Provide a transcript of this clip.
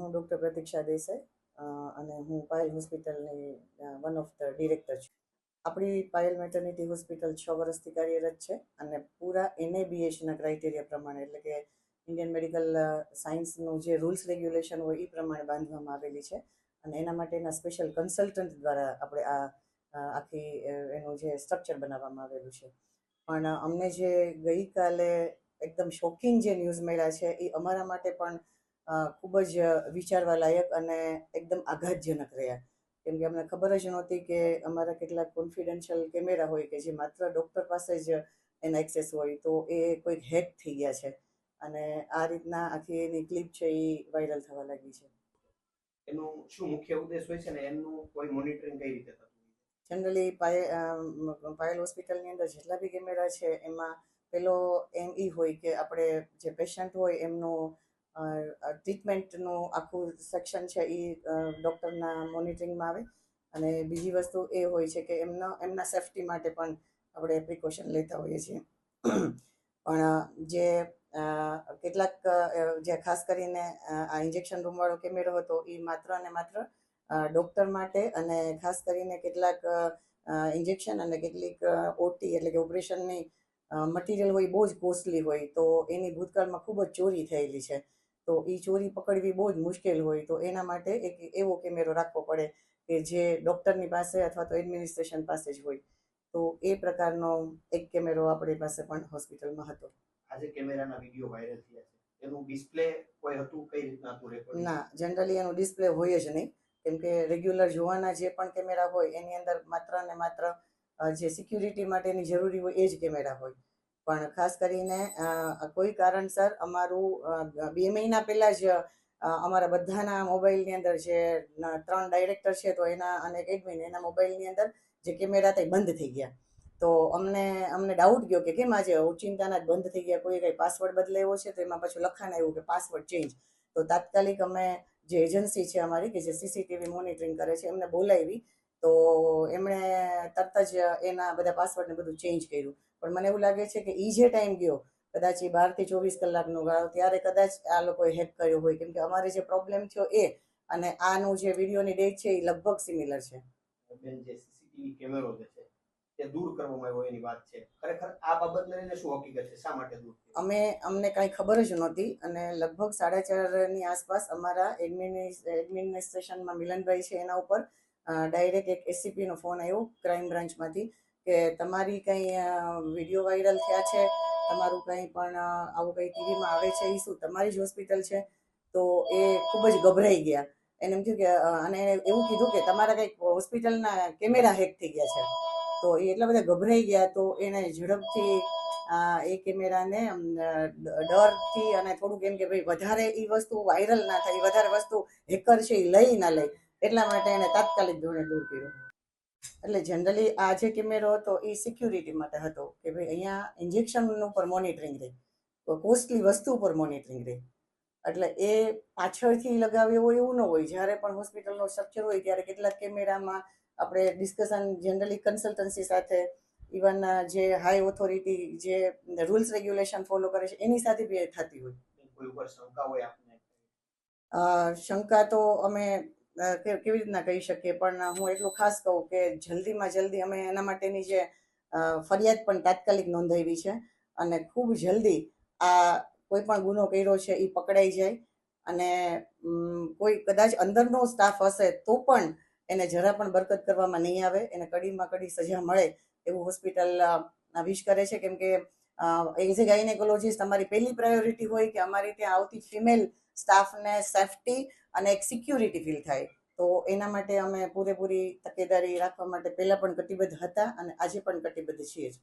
હું ડૉક્ટર પ્રતીક્ષા દેસાઈ અને હું પાયલ હોસ્પિટલની વન ઓફ ધ ડિરેક્ટર છું. આપણી પાયલ મેટર્નિટી હોસ્પિટલ 6 વર્ષથી કાર્યરત છે અને પૂરા NABHના ક્રાઇટેરિયા પ્રમાણે, એટલે કે ઇન્ડિયન મેડિકલ સાયન્સનું જે રૂલ્સ રેગ્યુલેશન હોય એ પ્રમાણે બાંધવામાં આવેલી છે. અને એના માટેના સ્પેશિયલ કન્સલ્ટન્ટ દ્વારા આપણે આખી એનું જે સ્ટ્રક્ચર બનાવવામાં આવેલું છે. પણ અમને જે ગઈકાલે એકદમ શોકિંગ જે ન્યૂઝ મળ્યા છે એ અમારા માટે પણ ખૂબ જ વિચારવા લાયક અને એકદમ આઘાતજનક રહ્યા. કેમ કે અમને ખબર જ નહોતી કે અમારા કેટલાક કોન્ફિડેન્શિયલ કેમેરા હોય કે જે માત્ર ડૉક્ટર પાસે જ એના એક્સેસ હોય, તો એ કોઈક હેક થઈ ગયા છે અને આ રીતના આખી એની ક્લિપ છે એ વાયરલ થવા લાગી છે. એનું શું મુખ્ય ઉદ્દેશ હોય છે ને એનું કોઈ મોનિટરિંગ કઈ રીતે થતું? જનરલી પાયલ હોસ્પિટલની અંદર જેટલા બી કેમેરા છે એમાં પેલો એમ એ હોય કે આપણે જે પેશન્ટ હોય એમનું ટ્રીટમેન્ટનું આખું સેક્શન છે એ ડૉક્ટરના મોનિટરિંગમાં આવે. અને બીજી વસ્તુ એ હોય છે કે એમના સેફટી માટે પણ આપણે પ્રિકોશન લેતા હોઈએ છીએ. પણ જે કેટલાક જે ખાસ કરીને આ ઇન્જેક્શન રૂમવાળો કેમેરો હતો એ માત્ર અને માત્ર ડૉક્ટર માટે અને ખાસ કરીને કેટલાક ઇન્જેક્શન અને કેટલીક ઓટી એટલે કે ઓપરેશનની મટીરિયલ હોય બહુ જ કોસ્ટલી હોય, તો એની ભૂતકાળમાં ખૂબ જ ચોરી થયેલી છે. તો એ ચોરી પકડવી બહુ જ મુશ્કેલ હોય, તો એના માટે એક એવો કેમેરો રાખવો પડે કે જે ડૉક્ટરની પાસે અથવા તો એડમિનિસ્ટ્રેશન પાસે જ હોય. તો એ પ્રકારનો એક કેમેરો આપણી પાસે પણ હોસ્પિટલમાં હતો. આજે કેમેરાના વિડીયો વાયરલ થયા છે, એનું ડિસ્પ્લે કોઈ હતું? કઈ રીતના હતું રેકોર્ડિંગ? ના, જનરલી એનું ડિસ્પ્લે હોય જ નહીં, કેમ કે રેગ્યુલર જોવાના જે પણ કેમેરા હોય એની અંદર માત્ર ને માત્ર જે સિક્યુરિટી માટેની જરૂરી હોય એ જ કેમેરા હોય. પણ ખાસ કરીને કોઈ કારણસર અમારું 2 મહિના પહેલાં જ અમારા બધાના મોબાઈલની અંદર જે 3 ડાયરેક્ટર છે તો એના અને એડમિન એના મોબાઈલની અંદર જે કેમેરા હતા એ બંધ થઈ ગયા. તો અમને ડાઉટ ગયો કે કેમ આજે ઓચિંતાના જ બંધ થઈ ગયા, કોઈ કંઈ પાસવર્ડ બદલાવ્યો છે? તો એમાં પાછું લખાણ આવ્યું કે પાસવર્ડ ચેન્જ. તો તાત્કાલિક અમે જે એજન્સી છે અમારી કે જે CCTV મોનિટરિંગ કરે છે એમને બોલાવી, તો એમણે તરત જ એના બધા પાસવર્ડને બધું ચેન્જ કર્યું. પણ મને એવું લાગે છે કે એ જે ટાઈમ ગયો કદાચ એ 12 થી 24 કલાકનો ગાળો, ત્યારે કદાચ આ લોકોએ હેક કર્યો હોય, કેમ કે અમારે જે પ્રોબ્લેમ થયો એ અને આનું જે વિડીયોની ડેટ છે એ લગભગ સિમિલર છે. બેન, જે CCTV કેમેરો જે છે તે દૂર કરવામાં આવ્યો એની વાત છે, ખરેખર આ બાબતને લઈને શું હકીકત છે? શા માટે દૂર થયો? અમને કાંઈ ખબર જ નહોતી અને લગભગ 4:30ની આસપાસ અમારા એડમિનિસ્ટ્રેશનમાં મિલનભાઈ છે એના ઉપર ડાયરેક્ટ એક SCPનો ફોન આવ્યો ક્રાઇમ બ્રાન્ચમાંથી કે તમારી કંઈ વિડીયો વાયરલ થયા છે, તમારું કંઈ પણ આવું કંઈ ટીવીમાં આવે છે, એ શું તમારી જ હોસ્પિટલ છે? તો એ ખૂબ જ ગભરાઈ ગયા. એને એમ થયું કે અને એવું કીધું કે તમારા કંઈક હોસ્પિટલના કેમેરા હેક થઈ ગયા છે. તો એ એટલા બધા ગભરાઈ ગયા, તો એને ઝડપથી એ કેમેરાને ડરથી અને થોડુંક એમ કે ભાઈ વધારે એ વસ્તુ વાયરલ ના થાય, વધારે વસ્તુ હેકર છે એ લઈ ના લે, એટલા માટે એને તાત્કાલિક ધોરણે દૂર કર્યો. એટલે જનરલી આ જે કેમેરો હતો એ સિક્યુરિટી માટે હતો કે ભાઈ અહીંયા ઇન્જેક્શન ઉપર મોનિટરિંગ રહે, કોસ્ટલી વસ્તુ ઉપર મોનિટરિંગ રહે. એટલે એ પાછળથી લગાવ્યો હોય એવું ન હોય. જ્યારે પણ હોસ્પિટલનો સ્ટ્રક્ચર હોય ત્યારે કેટલાક કેમેરામાં આપણે ડિસ્કશન જનરલી કન્સલ્ટન્સી સાથે, ઇવન જે હાઈ ઓથોરિટી જે રૂલ્સ રેગ્યુલેશન ફોલો કરે છે એની સાથે બી થતી હોય. કોઈ ઉપર શંકા હોય આપને? શંકા તો અમે કેવી રીતના કહી શકીએ, પણ હું એટલું ખાસ કહું કે જલ્દીમાં જલ્દી અમે એના માટેની જે ફરિયાદ પણ તાત્કાલિક નોંધાવી છે અને ખૂબ જલ્દી આ કોઈ પણ ગુનો કર્યો છે એ પકડાઈ જાય અને કોઈ કદાચ અંદરનો સ્ટાફ હશે તો પણ એને જરા પણ બરકત કરવામાં નહીં આવે, એને કડીમાં કડી સજા મળે એવું હોસ્પિટલ વિશ કરે છે. કેમ કે એઝ એ ગાયનેકોલોજીસ્ટ અમારી પહેલી પ્રાયોરિટી હોય કે અમારી ત્યાં આવતી ફિમેલ સ્ટાફને સેફટી અને એક સિક્યુરિટી ફીલ થાય. તો એના માટે અમે પૂરેપૂરી તકેદારી રાખવા માટે પહેલાં પણ કટિબદ્ધ હતા અને આજે પણ કટિબદ્ધ છીએ જ.